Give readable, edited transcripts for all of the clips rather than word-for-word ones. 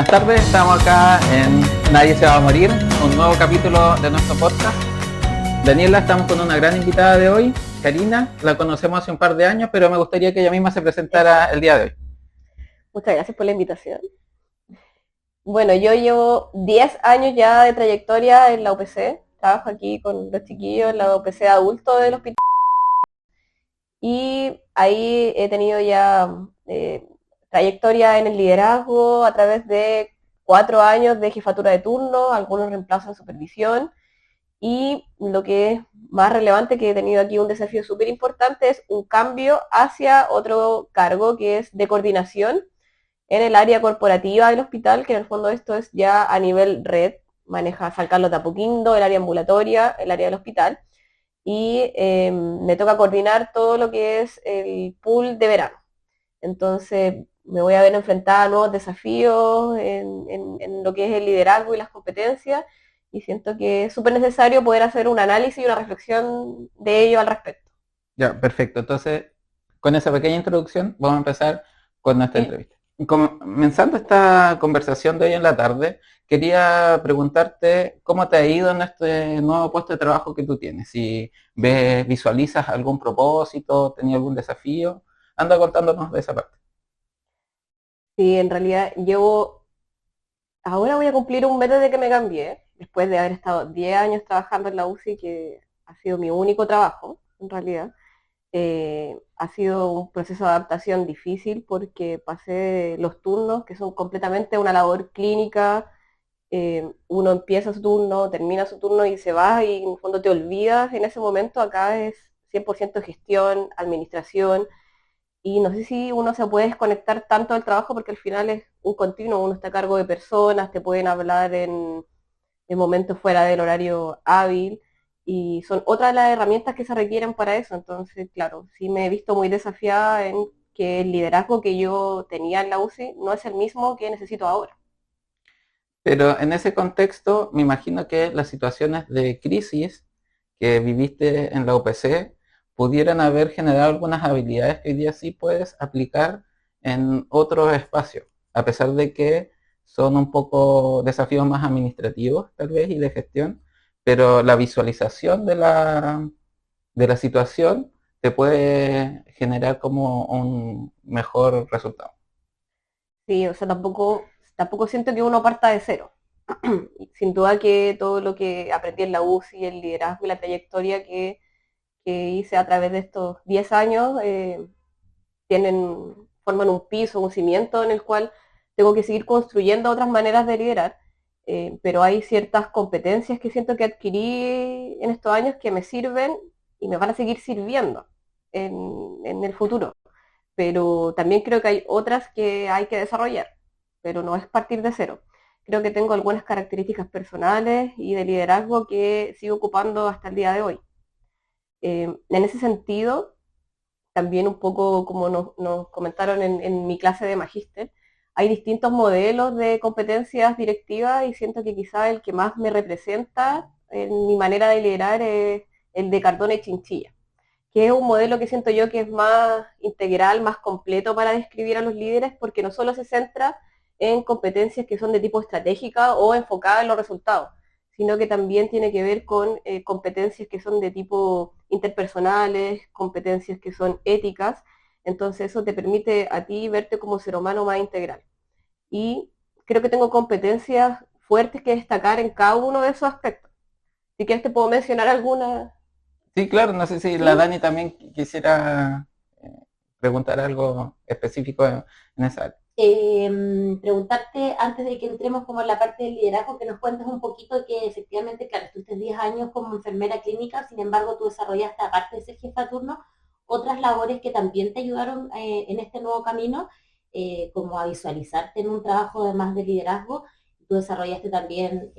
Buenas tardes, estamos acá en Nadie se va a morir, un nuevo capítulo de nuestro podcast. Daniela, estamos con una gran invitada de hoy, Karina, la conocemos hace un par de años, pero me gustaría que ella misma se presentara el día de hoy. Muchas gracias por la invitación. Bueno, yo llevo 10 años ya de trayectoria en la UPC. Trabajo aquí con los chiquillos en la UPC adulto del hospital. Y ahí he tenido ya trayectoria en el liderazgo a través de 4 años de jefatura de turno, algunos reemplazos en supervisión. Y lo que es más relevante, que he tenido aquí un desafío súper importante, es un cambio hacia otro cargo que es de coordinación en el área corporativa del hospital, que en el fondo esto es ya a nivel red, maneja San Carlos de Apoquindo, el área ambulatoria, el área del hospital, y me toca coordinar todo lo que es el pool de verano. Entonces me voy a ver enfrentada a nuevos desafíos en lo que es el liderazgo y las competencias, y siento que es súper necesario poder hacer un análisis y una reflexión de ello al respecto. Ya, perfecto. Entonces, con esa pequeña introducción, vamos a empezar con nuestra Sí. entrevista. Comenzando esta conversación de hoy en la tarde, quería preguntarte cómo te ha ido en este nuevo puesto de trabajo que tú tienes. Si visualizas algún propósito, tenías algún desafío, anda contándonos de esa parte. Sí, en realidad ahora voy a cumplir un mes desde que me cambié, después de haber estado 10 años trabajando en la UCI, que ha sido mi único trabajo, en realidad. Ha sido un proceso de adaptación difícil porque pasé los turnos, que son completamente una labor clínica. Uno empieza su turno, termina su turno y se va, y en el fondo te olvidas en ese momento. Acá es 100% gestión, administración, y no sé si uno se puede desconectar tanto del trabajo, porque al final es un continuo, uno está a cargo de personas, te pueden hablar en momentos fuera del horario hábil, y son otras de las herramientas que se requieren para eso. Entonces, claro, sí me he visto muy desafiada en que el liderazgo que yo tenía en la UCI no es el mismo que necesito ahora. Pero en ese contexto, me imagino que las situaciones de crisis que viviste en la UPC pudieran haber generado algunas habilidades que hoy día sí puedes aplicar en otros espacios, a pesar de que son un poco desafíos más administrativos, tal vez, y de gestión, pero la visualización de la situación te puede generar como un mejor resultado. Sí, o sea, tampoco siento que uno parta de cero. Sin duda que todo lo que aprendí en la UCI, el liderazgo y la trayectoria que hice a través de estos 10 años, forman un piso, un cimiento en el cual tengo que seguir construyendo otras maneras de liderar. Pero hay ciertas competencias que siento que adquirí en estos años que me sirven y me van a seguir sirviendo en el futuro. Pero también creo que hay otras que hay que desarrollar, pero no es partir de cero. Creo que tengo algunas características personales y de liderazgo que sigo ocupando hasta el día de hoy. En ese sentido, también un poco como nos comentaron en mi clase de magíster, hay distintos modelos de competencias directivas, y siento que quizá el que más me representa en mi manera de liderar es el de Cardona y Chinchilla, que es un modelo que siento yo que es más integral, más completo para describir a los líderes, porque no solo se centra en competencias que son de tipo estratégica o enfocadas en los resultados, sino que también tiene que ver con competencias que son de tipo interpersonales, competencias que son éticas. Entonces eso te permite a ti verte como ser humano más integral. Y creo que tengo competencias fuertes que destacar en cada uno de esos aspectos. Si quieres te puedo mencionar algunas. Sí, claro, no sé si la ¿Sí? Dani también quisiera preguntar algo específico en esa área. Preguntarte antes de que entremos como en la parte del liderazgo, que nos cuentes un poquito que efectivamente, claro, estuviste 10 años como enfermera clínica, sin embargo tú desarrollaste, aparte de ser jefa de turno, otras labores que también te ayudaron en este nuevo camino, como a visualizarte en un trabajo de más de liderazgo. Tú desarrollaste también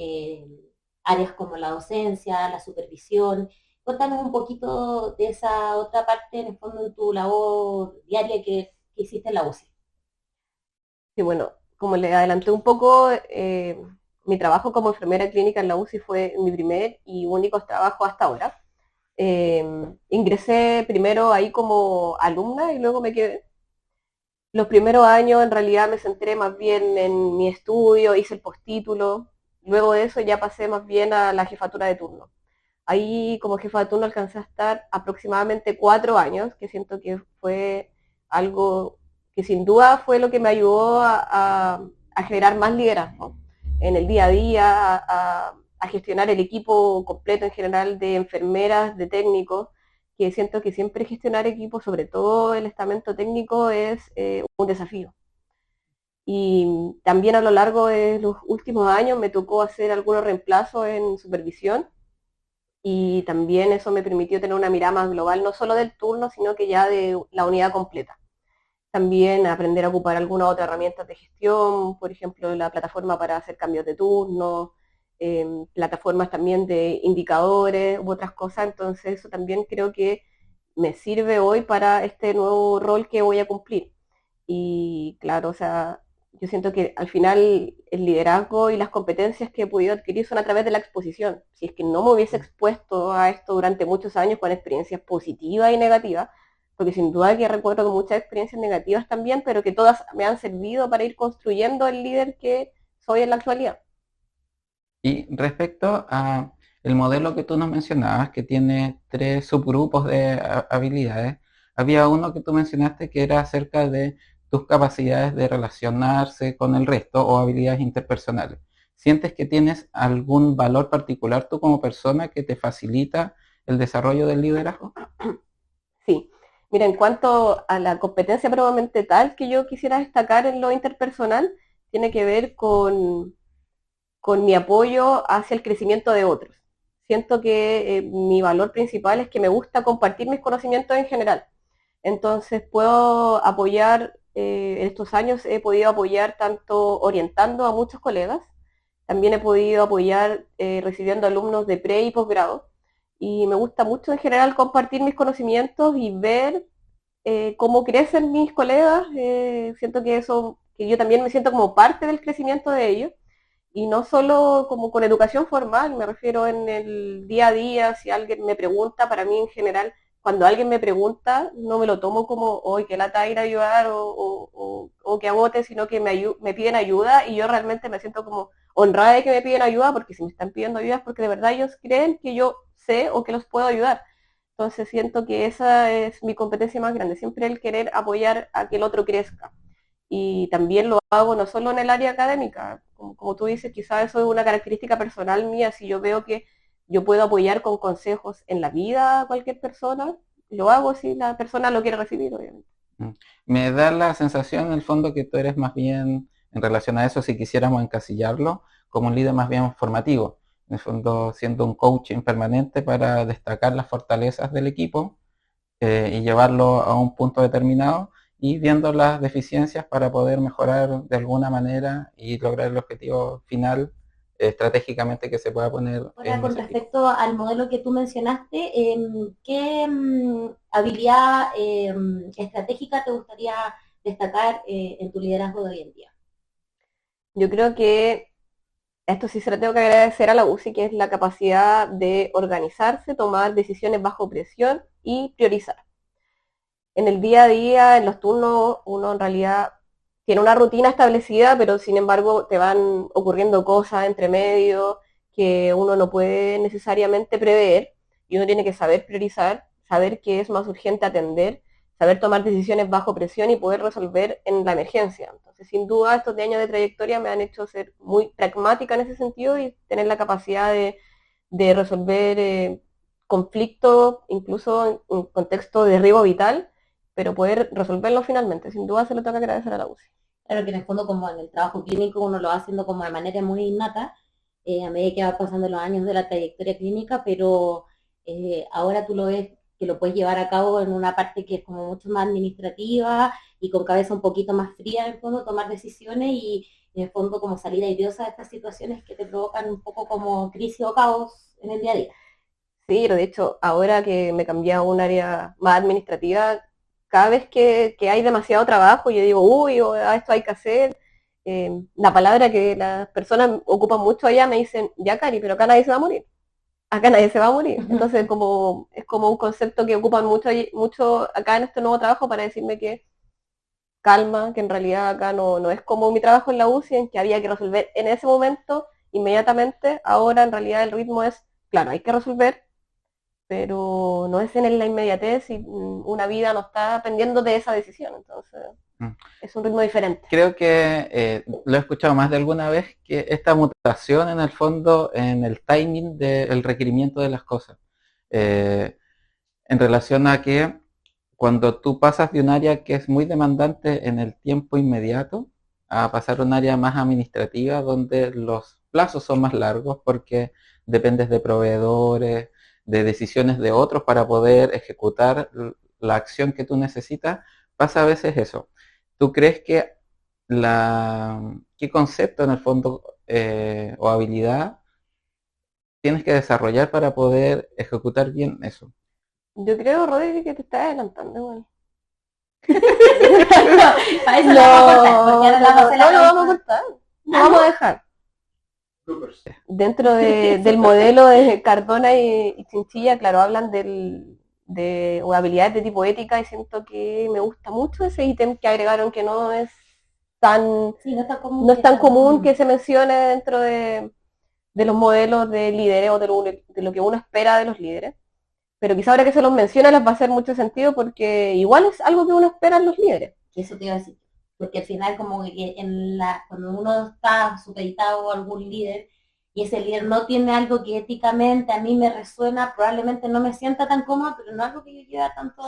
áreas como la docencia, la supervisión. Cuéntanos un poquito de esa otra parte, en el fondo, en tu labor diaria que hiciste en la UCI. Sí, bueno, como le adelanté un poco, mi trabajo como enfermera clínica en la UCI fue mi primer y único trabajo hasta ahora. Ingresé primero ahí como alumna y luego me quedé. Los primeros años en realidad me centré más bien en mi estudio, hice el postítulo, luego de eso ya pasé más bien a la jefatura de turno. Ahí como jefa de turno alcancé a estar aproximadamente 4 años, que siento que fue algo que sin duda fue lo que me ayudó a generar más liderazgo en el día a día, a gestionar el equipo completo en general de enfermeras, de técnicos, que siento que siempre gestionar equipos, sobre todo el estamento técnico, es un desafío. Y también a lo largo de los últimos años me tocó hacer algunos reemplazos en supervisión y también eso me permitió tener una mirada más global, no solo del turno, sino que ya de la unidad completa. También aprender a ocupar algunas otras herramientas de gestión, por ejemplo, la plataforma para hacer cambios de turno, plataformas también de indicadores u otras cosas, entonces eso también creo que me sirve hoy para este nuevo rol que voy a cumplir. Y claro, o sea, yo siento que al final el liderazgo y las competencias que he podido adquirir son a través de la exposición. Si es que no me hubiese expuesto a esto durante muchos años con experiencias positivas y negativas, porque sin duda que recuerdo con muchas experiencias negativas también, pero que todas me han servido para ir construyendo el líder que soy en la actualidad. Y respecto a el modelo que tú nos mencionabas, que tiene tres subgrupos de habilidades, había uno que tú mencionaste que era acerca de tus capacidades de relacionarse con el resto o habilidades interpersonales. ¿Sientes que tienes algún valor particular tú como persona que te facilita el desarrollo del liderazgo? Sí. Mira, en cuanto a la competencia probablemente tal que yo quisiera destacar en lo interpersonal, tiene que ver con mi apoyo hacia el crecimiento de otros. Siento que mi valor principal es que me gusta compartir mis conocimientos en general. Entonces puedo apoyar, en estos años he podido apoyar tanto orientando a muchos colegas, también he podido apoyar recibiendo alumnos de pre y posgrado, y me gusta mucho en general compartir mis conocimientos y ver cómo crecen mis colegas. Siento que eso, que yo también me siento como parte del crecimiento de ellos y no solo como con educación formal, me refiero en el día a día, si alguien me pregunta, para mí en general, cuando alguien me pregunta, no me lo tomo como, hoy que lata ir a ayudar o que agote, sino que me piden ayuda y yo realmente me siento como honrada de que me piden ayuda, porque si me están pidiendo ayuda es porque de verdad ellos creen que yo sé o que los puedo ayudar. Entonces siento que esa es mi competencia más grande, siempre el querer apoyar a que el otro crezca y también lo hago no solo en el área académica, como tú dices, quizás eso es una característica personal mía, si yo veo que yo puedo apoyar con consejos en la vida a cualquier persona, lo hago si la persona lo quiere recibir, obviamente. Mm. Me da la sensación en el fondo que tú eres más bien, en relación a eso, si quisiéramos encasillarlo, como un líder más bien formativo, en el fondo siendo un coaching permanente para destacar las fortalezas del equipo y llevarlo a un punto determinado y viendo las deficiencias para poder mejorar de alguna manera y lograr el objetivo final estratégicamente que se pueda poner Ahora, en con ese equipo. respecto al modelo que tú mencionaste, ¿qué habilidad estratégica te gustaría destacar en tu liderazgo de hoy en día? Yo creo que esto sí se lo tengo que agradecer a la UCI, que es la capacidad de organizarse, tomar decisiones bajo presión y priorizar. En el día a día, en los turnos, uno en realidad tiene una rutina establecida, pero sin embargo te van ocurriendo cosas entre medio que uno no puede necesariamente prever y uno tiene que saber priorizar, saber qué es más urgente atender, saber tomar decisiones bajo presión y poder resolver en la emergencia. Entonces, sin duda, estos 10 años de trayectoria me han hecho ser muy pragmática en ese sentido y tener la capacidad de resolver conflictos, incluso en un contexto de riesgo vital, pero poder resolverlo finalmente. Sin duda se lo tengo que agradecer a la UCI. Claro que en el fondo, como en el trabajo clínico, uno lo va haciendo como de manera muy innata, a medida que va pasando los años de la trayectoria clínica, pero ahora tú lo ves que lo puedes llevar a cabo en una parte que es como mucho más administrativa y con cabeza un poquito más fría en el fondo, tomar decisiones y en el fondo como salir airiosa de estas situaciones que te provocan un poco como crisis o caos en el día a día. Sí, pero de hecho, ahora que me cambié a un área más administrativa, cada vez que hay demasiado trabajo, yo digo, uy, esto hay que hacer. La palabra que las personas ocupan mucho allá me dicen, ya Cari, pero acá nadie se va a morir. Acá nadie se va a morir. Entonces, es como un concepto que ocupan mucho, mucho acá en este nuevo trabajo para decirme que calma, que en realidad acá no es como mi trabajo en la UCI, en que había que resolver en ese momento, inmediatamente. Ahora en realidad el ritmo es, claro, hay que resolver, pero no es en la inmediatez y una vida no está dependiendo de esa decisión, entonces Mm. es un ritmo diferente. Creo que lo he escuchado más de alguna vez, que esta mutación en el fondo, en el timing del requerimiento de las cosas, eh, en relación a que cuando tú pasas de un área que es muy demandante en el tiempo inmediato a pasar a un área más administrativa donde los plazos son más largos porque dependes de proveedores, de decisiones de otros para poder ejecutar la acción que tú necesitas, pasa a veces eso. ¿Tú crees que qué concepto en el fondo o habilidad tienes que desarrollar para poder ejecutar bien eso? Yo creo, Rodri, que te estás adelantando igual. Para eso lo vamos a cortar, porque ahora la vamos a hacer No lo la vamos a cortar, lo vamos a dejar. Dentro del modelo de Cardona y Chinchilla, claro, hablan de habilidades de tipo ética y siento que me gusta mucho ese ítem que agregaron, que no es tan, Sí, no es tan común que se mencione dentro de los modelos de líderes o de lo que uno espera de los líderes. Pero quizá ahora que se los menciona les va a hacer mucho sentido porque igual es algo que uno espera en los líderes. Eso te iba a decir. Porque al final como que cuando uno está supeditado a algún líder y ese líder no tiene algo que éticamente a mí me resuena, probablemente no me sienta tan cómodo, pero no es algo que yo lleve tanto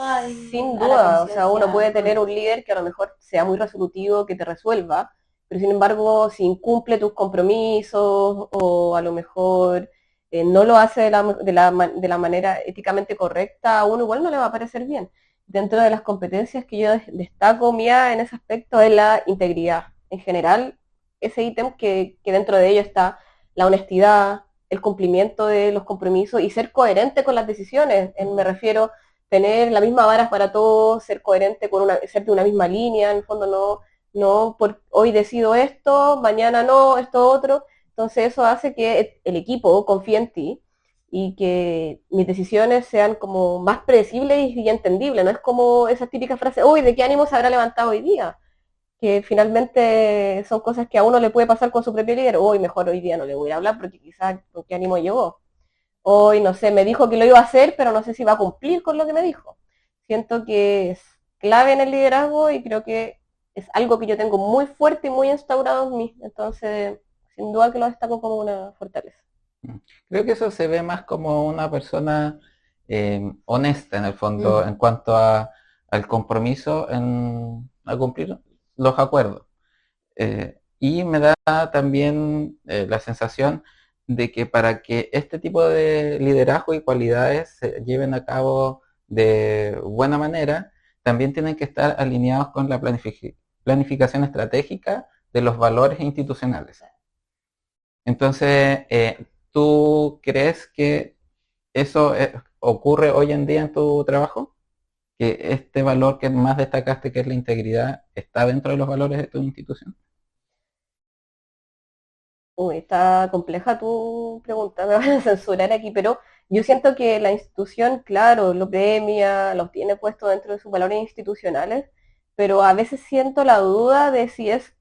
Sin duda, o sea, uno puede tener un líder que a lo mejor sea muy resolutivo, que te resuelva, pero sin embargo, si incumple tus compromisos o a lo mejor no lo hace de la manera éticamente correcta, a uno igual no le va a parecer bien. Dentro de las competencias que yo destaco mía en ese aspecto es la integridad. En general, ese ítem que dentro de ello está la honestidad, el cumplimiento de los compromisos y ser coherente con las decisiones. Me refiero tener la misma vara para todos, ser coherente con ser de una misma línea, en el fondo no por hoy decido esto, mañana no, esto otro. Entonces eso hace que el equipo confíe en ti y que mis decisiones sean como más predecibles y entendibles. No es como esas típicas frases, uy, ¿de qué ánimo se habrá levantado hoy día? Que finalmente son cosas que a uno le puede pasar con su propio líder. Uy, mejor hoy día no le voy a hablar porque quizás con qué ánimo llegó. Hoy, no sé, me dijo que lo iba a hacer, pero no sé si va a cumplir con lo que me dijo. Siento que es clave en el liderazgo y creo que es algo que yo tengo muy fuerte y muy instaurado en mí. Entonces, sin duda que lo destaco como una fortaleza. Creo que eso se ve más como una persona honesta en el fondo en cuanto al compromiso a cumplir los acuerdos. Y me da también la sensación de que para que este tipo de liderazgo y cualidades se lleven a cabo de buena manera, también tienen que estar alineados con la planificación estratégica de los valores institucionales. Entonces, ¿tú crees que eso ocurre hoy en día en tu trabajo? ¿Que este valor que más destacaste, que es la integridad, está dentro de los valores de tu institución? Uy, está compleja tu pregunta, me van a censurar aquí, pero yo siento que la institución, claro, lo premia, los tiene puesto dentro de sus valores institucionales, pero a veces siento la duda de si es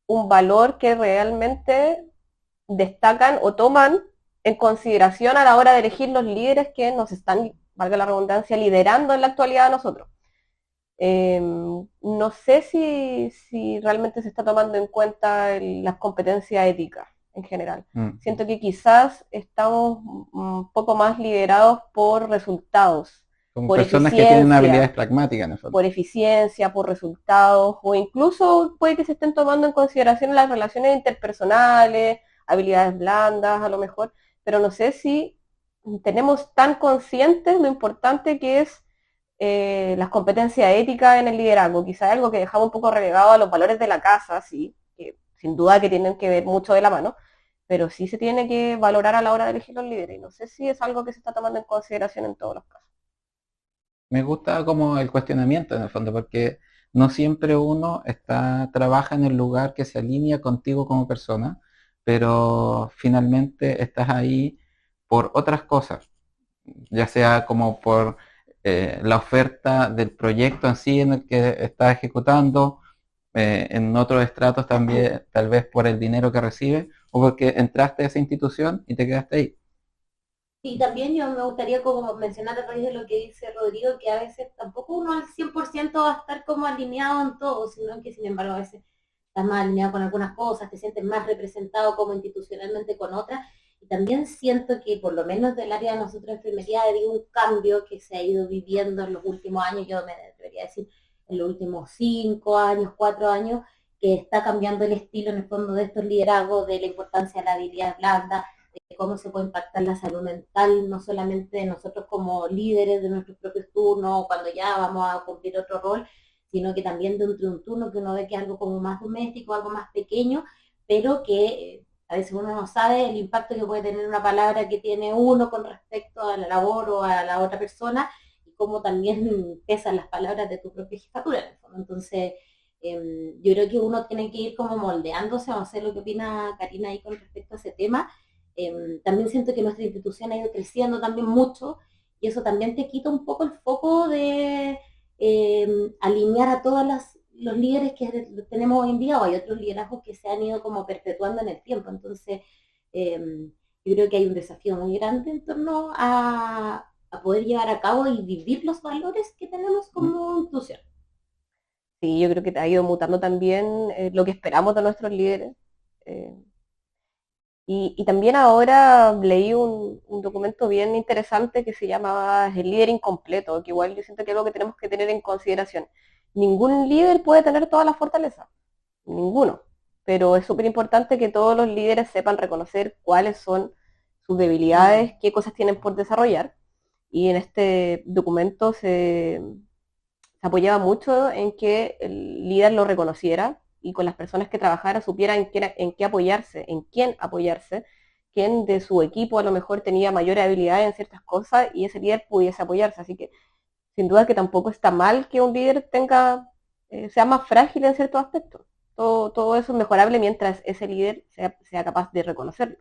un valor que realmente destacan o toman en consideración a la hora de elegir los líderes que nos están, valga la redundancia, liderando en la actualidad a nosotros. No sé si realmente se está tomando en cuenta las competencias éticas en general. Siento que quizás estamos un poco más liderados por resultados, Como por personas que tienen habilidades eficiencia, pragmáticas en el fondo. por eficiencia, por resultados, o incluso puede que se estén tomando en consideración las relaciones interpersonales, habilidades blandas a lo mejor, pero no sé si tenemos tan conscientes lo importante que es las competencias éticas en el liderazgo, quizás algo que dejamos un poco relegado a los valores de la casa, sí, que sin duda que tienen que ver mucho de la mano, pero sí se tiene que valorar a la hora de elegir los líderes. Y no sé si es algo que se está tomando en consideración en todos los casos. Me gusta como el cuestionamiento en el fondo, porque no siempre uno trabaja en el lugar que se alinea contigo como persona, pero finalmente estás ahí por otras cosas, ya sea como por la oferta del proyecto en sí en el que estás ejecutando, en otros estratos también, tal vez por el dinero que recibe o porque entraste a esa institución y te quedaste ahí. Y también yo me gustaría como mencionar a raíz de lo que dice Rodrigo, que a veces tampoco uno al 100% va a estar como alineado en todo, sino que sin embargo a veces estás más alineado con algunas cosas, te sientes más representado como institucionalmente con otras. Y también siento que por lo menos del área de nosotros de enfermería ha habido un cambio que se ha ido viviendo en los últimos años, yo me debería decir en los últimos 5 años, 4 años, que está cambiando el estilo en el fondo de estos liderazgos, de la importancia de la habilidad blanda, de cómo se puede impactar la salud mental, no solamente de nosotros como líderes de nuestros propios turnos, cuando ya vamos a cumplir otro rol, sino que también dentro de un turno que uno ve que es algo como más doméstico, algo más pequeño, pero que a veces uno no sabe el impacto que puede tener una palabra que tiene uno con respecto a la labor o a la otra persona, y cómo también pesan las palabras de tu propia jefatura en el fondo. Entonces, yo creo que uno tiene que ir como moldeándose, no sé lo que opina Karina ahí con respecto a ese tema. También siento que nuestra institución ha ido creciendo también mucho, y eso también te quita un poco el foco de alinear a todos los líderes que tenemos hoy en día, o hay otros liderazgos que se han ido como perpetuando en el tiempo. Entonces, yo creo que hay un desafío muy grande en torno a poder llevar a cabo y vivir los valores que tenemos como institución. Sí, yo creo que ha ido mutando también lo que esperamos de nuestros líderes. Y también ahora leí un documento bien interesante que se llama El líder incompleto, que igual yo siento que es algo que tenemos que tener en consideración. Ningún líder puede tener todas las fortalezas, ninguno. Pero es súper importante que todos los líderes sepan reconocer cuáles son sus debilidades, qué cosas tienen por desarrollar. Y en este documento se apoyaba mucho en que el líder lo reconociera y con las personas que trabajara supiera en qué apoyarse, en quién apoyarse, quién de su equipo a lo mejor tenía mayor habilidad en ciertas cosas y ese líder pudiese apoyarse. Así que sin duda que tampoco está mal que un líder sea más frágil en ciertos aspectos. Todo eso es mejorable mientras ese líder sea capaz de reconocerlo.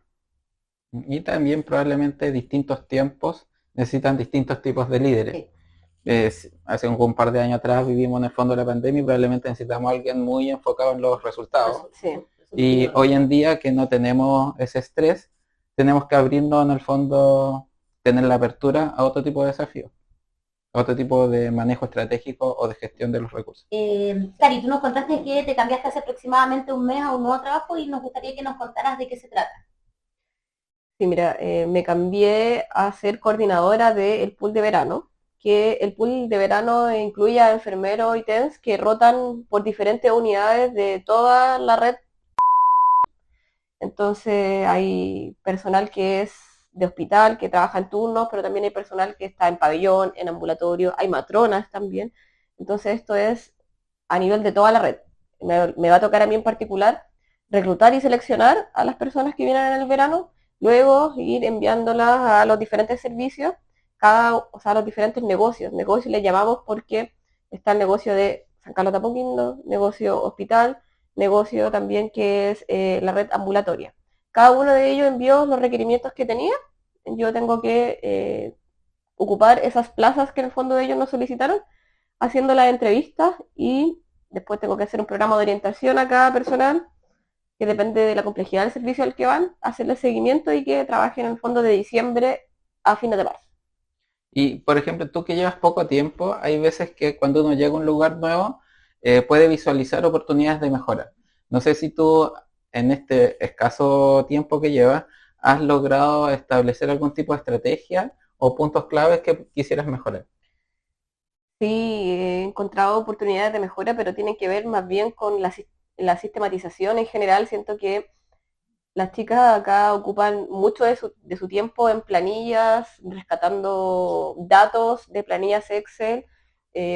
Y también probablemente distintos tiempos necesitan distintos tipos de líderes. Sí. Hace un par de años atrás vivimos en el fondo de la pandemia y probablemente necesitamos a alguien muy enfocado en los resultados. Sí. Y hoy en día que no tenemos ese estrés, tenemos que abrirnos en el fondo, tener la apertura a otro tipo de desafíos, a otro tipo de manejo estratégico o de gestión de los recursos. Cari, tú nos contaste que te cambiaste hace aproximadamente un mes a un nuevo trabajo y nos gustaría que nos contaras de qué se trata. Sí, mira, me cambié a ser coordinadora del pool de verano, que el pool de verano incluye a enfermeros y TENS que rotan por diferentes unidades de toda la red. Entonces hay personal que es de hospital, que trabaja en turnos, pero también hay personal que está en pabellón, en ambulatorio, hay matronas también. Entonces esto es a nivel de toda la red. Me va a tocar a mí en particular reclutar y seleccionar a las personas que vienen en el verano, luego ir enviándolas a los diferentes servicios, o sea, a los diferentes negocios. Negocios le llamamos porque está el negocio de San Carlos de Apoquindo, negocio hospital, negocio también que es la red ambulatoria. Cada uno de ellos envió los requerimientos que tenía. Yo tengo que ocupar esas plazas que en el fondo ellos nos solicitaron, haciendo las entrevistas y después tengo que hacer un programa de orientación a cada personal que depende de la complejidad del servicio al que van, hacerle seguimiento y que trabajen en el fondo de diciembre a fines de marzo. Y, por ejemplo, tú que llevas poco tiempo, hay veces que cuando uno llega a un lugar nuevo, puede visualizar oportunidades de mejora. No sé si tú, en este escaso tiempo que llevas, has logrado establecer algún tipo de estrategia o puntos claves que quisieras mejorar. Sí, he encontrado oportunidades de mejora, pero tienen que ver más bien con la sistematización en general. Siento que las chicas acá ocupan mucho de su tiempo en planillas, rescatando datos de planillas Excel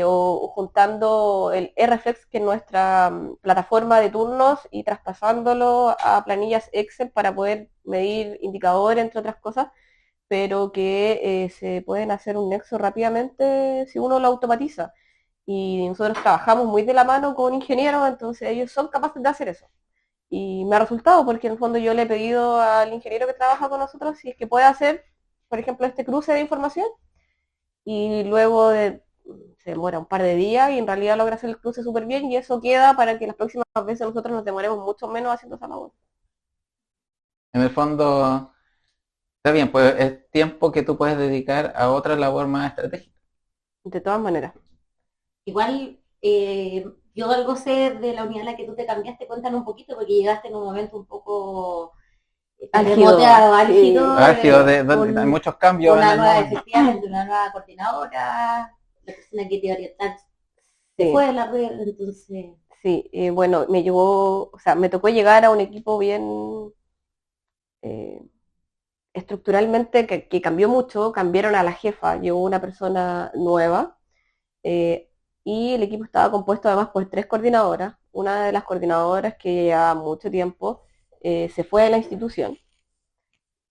o juntando el RFlex, que es nuestra plataforma de turnos, y traspasándolo a planillas Excel para poder medir indicadores, entre otras cosas, pero que se pueden hacer un nexo rápidamente si uno lo automatiza. Y nosotros trabajamos muy de la mano con ingenieros, entonces ellos son capaces de hacer eso. Y me ha resultado porque en el fondo yo le he pedido al ingeniero que trabaja con nosotros si es que puede hacer, por ejemplo, este cruce de información y luego se demora un par de días y en realidad logra hacer el cruce súper bien y eso queda para que las próximas veces nosotros nos demoremos mucho menos haciendo esa labor. En el fondo, está bien, pues es tiempo que tú puedes dedicar a otra labor más estratégica. De todas maneras. Igual, yo algo sé de la unidad a la que tú te cambiaste, cuéntanos un poquito, porque llegaste en un momento un poco Álgido, terremoteado, álgido, sí. Ha sido hay con muchos cambios en una el nueva, momento. efectivamente, una nueva coordinadora, la persona que te iba a orientar se Sí, fue de la red, entonces, sí. Bueno, me llegó, o sea, me tocó llegar a un equipo bien eh, estructuralmente que cambió mucho, cambiaron a la jefa, llegó una persona nueva eh, y el equipo estaba compuesto además por 3 coordinadoras. Una de las coordinadoras que llevaba mucho tiempo se fue de la institución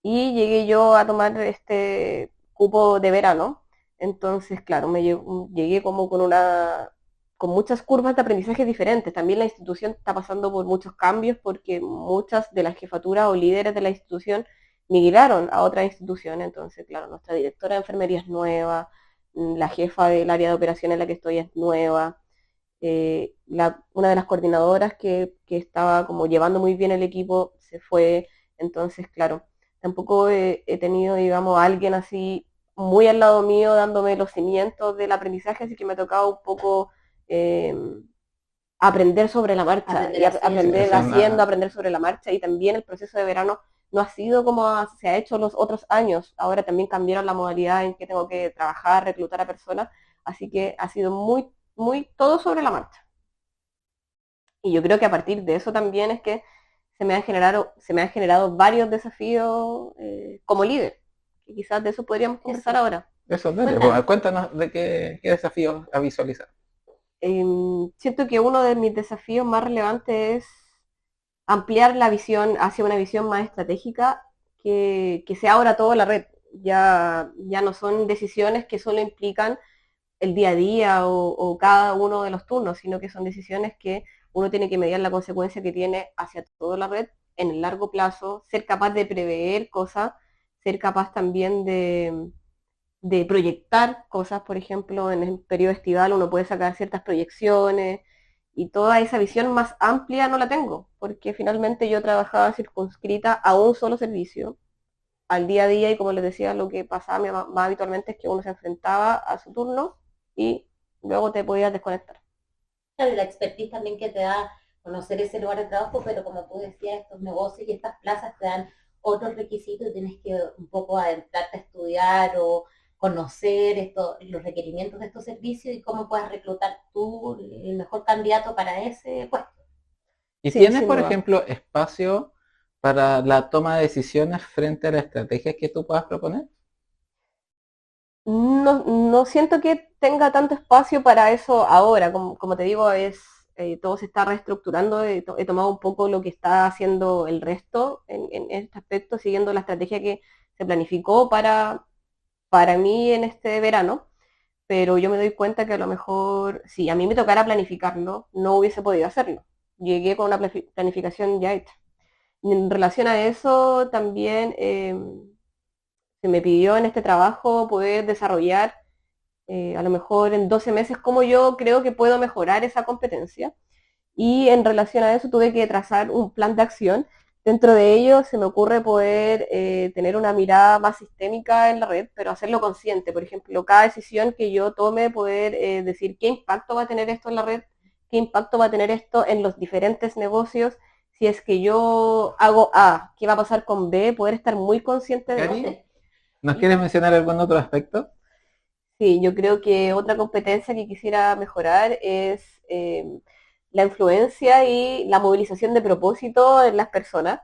y llegué yo a tomar este cupo de verano. Entonces, claro, llegué como con muchas curvas de aprendizaje diferentes. También la institución está pasando por muchos cambios porque muchas de las jefaturas o líderes de la institución migraron a otra institución. Entonces, claro, nuestra directora de enfermería es nueva, la jefa del área de operaciones en la que estoy es nueva. Una de las coordinadoras que estaba como llevando muy bien el equipo se fue. Entonces, claro, tampoco he tenido, digamos, a alguien así muy al lado mío dándome los cimientos del aprendizaje, así que me ha tocado un poco eh, aprender sobre la marcha y aprender haciendo, aprender sobre la marcha, y también el proceso de verano no ha sido como se ha hecho los otros años. Ahora también cambiaron la modalidad en que tengo que trabajar, reclutar a personas, así que ha sido muy todo sobre la marcha. Y yo creo que a partir de eso también es que se me han generado varios desafíos como líder. Y quizás de eso podríamos conversar eso. ahora. Eso, dale, pues, cuéntanos de qué desafíos a visualizar. Siento que uno de mis desafíos más relevantes es ampliar la visión hacia una visión más estratégica que sea ahora toda la red. Ya no son decisiones que solo implican el día a día o cada uno de los turnos, sino que son decisiones que uno tiene que mediar la consecuencia que tiene hacia toda la red en el largo plazo, ser capaz de prever cosas, ser capaz también de proyectar cosas. Por ejemplo, en el periodo estival uno puede sacar ciertas proyecciones y toda esa visión más amplia no la tengo, porque finalmente yo trabajaba circunscrita a un solo servicio al día a día, y como les decía, lo que pasaba más habitualmente es que uno se enfrentaba a su turno y luego te podías desconectar. Claro, y la expertise también que te da conocer ese lugar de trabajo, pero como tú decías, estos negocios y estas plazas te dan otros requisitos y tienes que un poco adentrarte a estudiar o conocer los requerimientos de estos servicios y cómo puedes reclutar tú el mejor candidato para ese puesto. ¿Y Sí, tienes, sin por duda. ejemplo, espacio para la toma de decisiones frente a las estrategias que tú puedas proponer? No siento que tenga tanto espacio para eso ahora. Como te digo, todo se está reestructurando. He tomado un poco lo que está haciendo el resto en este aspecto, siguiendo la estrategia que se planificó para mí en este verano, pero yo me doy cuenta que a lo mejor, si a mí me tocara planificarlo, no hubiese podido hacerlo. Llegué con una planificación ya hecha. En relación a eso, también se me pidió en este trabajo poder desarrollar a lo mejor en 12 meses cómo yo creo que puedo mejorar esa competencia. Y en relación a eso tuve que trazar un plan de acción. Dentro de ello se me ocurre poder tener una mirada más sistémica en la red, pero hacerlo consciente. Por ejemplo, cada decisión que yo tome, poder decir qué impacto va a tener esto en la red, qué impacto va a tener esto en los diferentes negocios. Si es que yo hago A, ¿qué va a pasar con B? Poder estar muy consciente de Cari, eso. ¿nos quieres mencionar algún otro aspecto? Sí, yo creo que otra competencia que quisiera mejorar es la influencia y la movilización de propósito en las personas,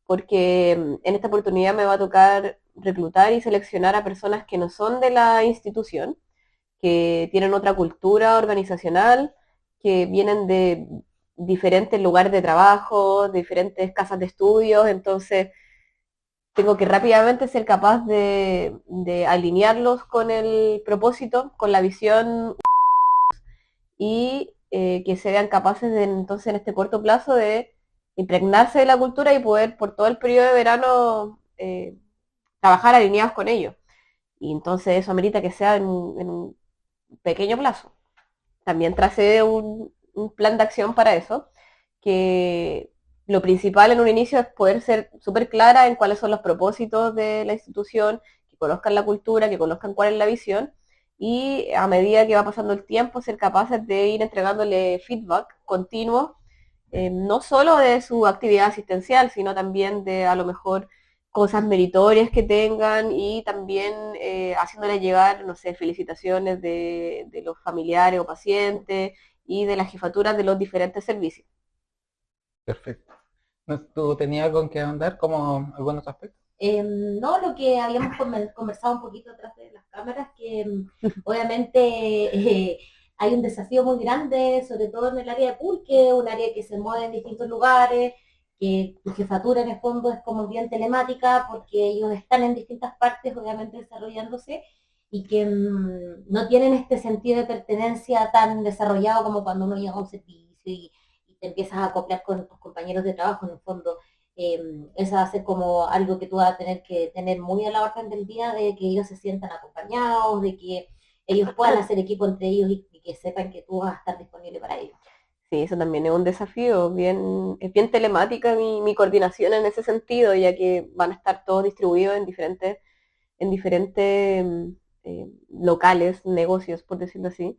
porque en esta oportunidad me va a tocar reclutar y seleccionar a personas que no son de la institución, que tienen otra cultura organizacional, que vienen de diferentes lugares de trabajo, diferentes casas de estudios. Entonces tengo que rápidamente ser capaz de alinearlos con el propósito, con la visión, y que sean capaces de entonces en este corto plazo de impregnarse de la cultura y poder por todo el periodo de verano trabajar alineados con ellos. Y entonces eso amerita que sea en un pequeño plazo. También tracé un plan de acción para eso, que lo principal en un inicio es poder ser súper clara en cuáles son los propósitos de la institución, que conozcan la cultura, que conozcan cuál es la visión, y a medida que va pasando el tiempo, ser capaces de ir entregándole feedback continuo, no solo de su actividad asistencial, sino también de a lo mejor cosas meritorias que tengan y también haciéndole llegar, no sé, felicitaciones de los familiares o pacientes y de las jefaturas de los diferentes servicios. Perfecto. ¿Tú tenías algo en que ahondar como algunos aspectos? No, lo que habíamos conversado un poquito atrás de las cámaras, que obviamente hay un desafío muy grande, sobre todo en el área de Pulque, un área que se mueve en distintos lugares, que tu jefatura en el fondo es como bien telemática, porque ellos están en distintas partes, obviamente desarrollándose, y que no tienen este sentido de pertenencia tan desarrollado como cuando uno llega a un servicio y te empiezas a acoplar con tus compañeros de trabajo en el fondo. Eso va a ser como algo que tú vas a tener que tener muy a la orden del día, de que ellos se sientan acompañados, de que ellos puedan hacer equipo entre ellos y que sepan que tú vas a estar disponible para ellos. Sí, eso también es un desafío, es bien telemática mi coordinación en ese sentido, ya que van a estar todos distribuidos en diferentes locales, negocios, por decirlo así,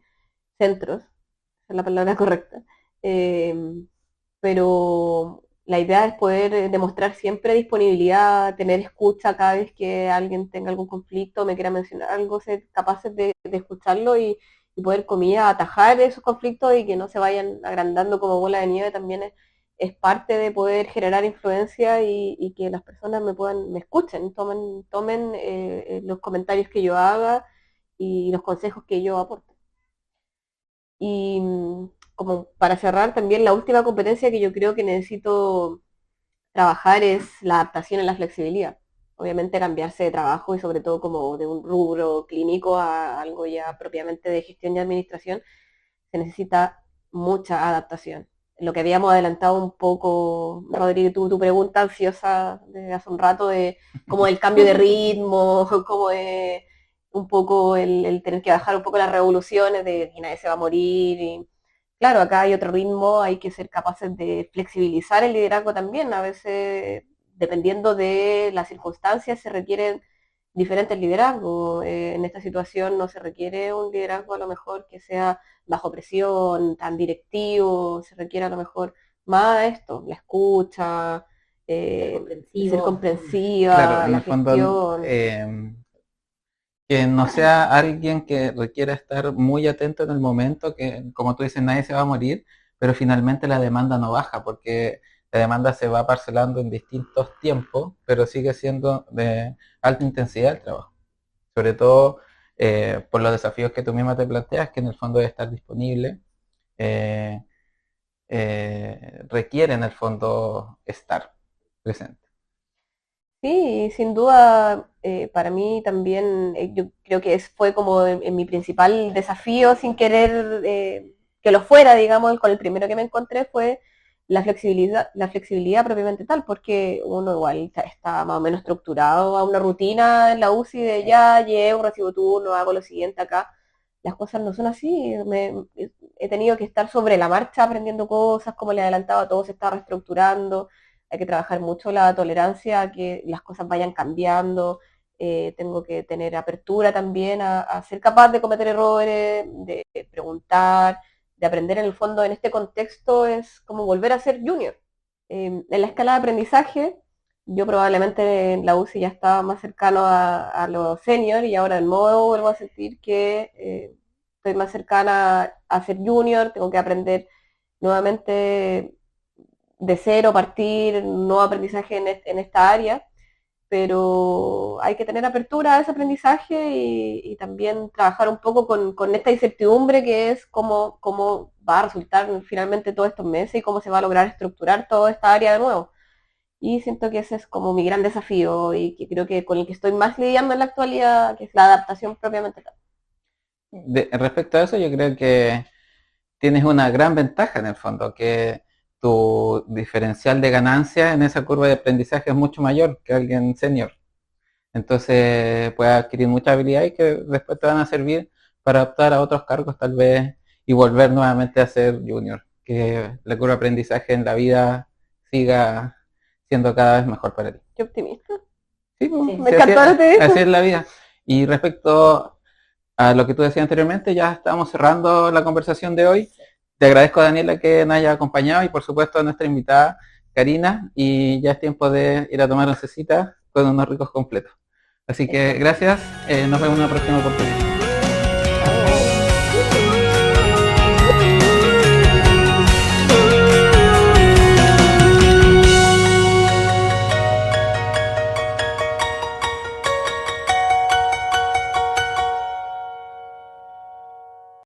centros, esa es la palabra correcta. Pero la idea es poder demostrar siempre disponibilidad, tener escucha cada vez que alguien tenga algún conflicto, me quiera mencionar algo, ser capaces de escucharlo y poder, comillas, atajar esos conflictos y que no se vayan agrandando como bola de nieve. También es parte de poder generar influencia y que las personas me escuchen, tomen los comentarios que yo haga y los consejos que yo aporte. Y como para cerrar, también la última competencia que yo creo que necesito trabajar es la adaptación y la flexibilidad. Obviamente cambiarse de trabajo y sobre todo como de un rubro clínico a algo ya propiamente de gestión y administración, se necesita mucha adaptación. Lo que habíamos adelantado un poco, Rodrigo, tu pregunta ansiosa de hace un rato de como el cambio de ritmo, como de un poco el tener que bajar un poco las revoluciones de que nadie se va a morir. Y, claro, acá hay otro ritmo, hay que ser capaces de flexibilizar el liderazgo también. A veces, dependiendo de las circunstancias, se requieren diferentes liderazgos. En esta situación no se requiere un liderazgo a lo mejor que sea bajo presión, tan directivo, se requiere a lo mejor más esto, la escucha, ser comprensiva, claro, en la el fondo, gestión. que no sea alguien que requiera estar muy atento en el momento, que como tú dices, nadie se va a morir, pero finalmente la demanda no baja, porque la demanda se va parcelando en distintos tiempos, pero sigue siendo de alta intensidad el trabajo. Sobre todo por los desafíos que tú misma te planteas, que en el fondo de estar disponible, eh, requiere en el fondo estar presente. Sí, sin duda, para mí también, yo creo que fue como en mi principal desafío, sin querer que lo fuera, digamos, con el primero que me encontré fue la flexibilidad propiamente tal, porque uno igual está más o menos estructurado a una rutina en la UCI de ya llego, recibo turno, hago lo siguiente acá. Las cosas no son así, he tenido que estar sobre la marcha aprendiendo cosas, como le adelantaba, todo se está reestructurando, hay que trabajar mucho la tolerancia a que las cosas vayan cambiando, tengo que tener apertura también a ser capaz de cometer errores, de preguntar, de aprender en el fondo en este contexto es como volver a ser junior. En la escala de aprendizaje, yo probablemente en la UCI ya estaba más cercano a los senior y ahora de nuevo vuelvo a sentir que estoy más cercana a ser junior, tengo que aprender nuevamente de cero, partir, nuevo aprendizaje en esta área, pero hay que tener apertura a ese aprendizaje y también trabajar un poco con esta incertidumbre que es cómo va a resultar finalmente todos estos meses y cómo se va a lograr estructurar toda esta área de nuevo. Y siento que ese es como mi gran desafío y que creo que con el que estoy más lidiando en la actualidad, que es la adaptación propiamente tal. Respecto a eso, yo creo que tienes una gran ventaja en el fondo, que tu diferencial de ganancia en esa curva de aprendizaje es mucho mayor que alguien senior. Entonces puedes adquirir muchas habilidades que después te van a servir para optar a otros cargos tal vez y volver nuevamente a ser junior, que la curva de aprendizaje en la vida siga siendo cada vez mejor para ti. Qué optimista. Sí, pues, Me encantó lo que dijo. así es la vida. Y respecto a lo que tú decías anteriormente, ya estamos cerrando la conversación de hoy. Te agradezco, Daniela, que nos haya acompañado y por supuesto a nuestra invitada, Karina, y ya es tiempo de ir a tomar oncecita con unos ricos completos. Así que gracias, nos vemos en una próxima oportunidad.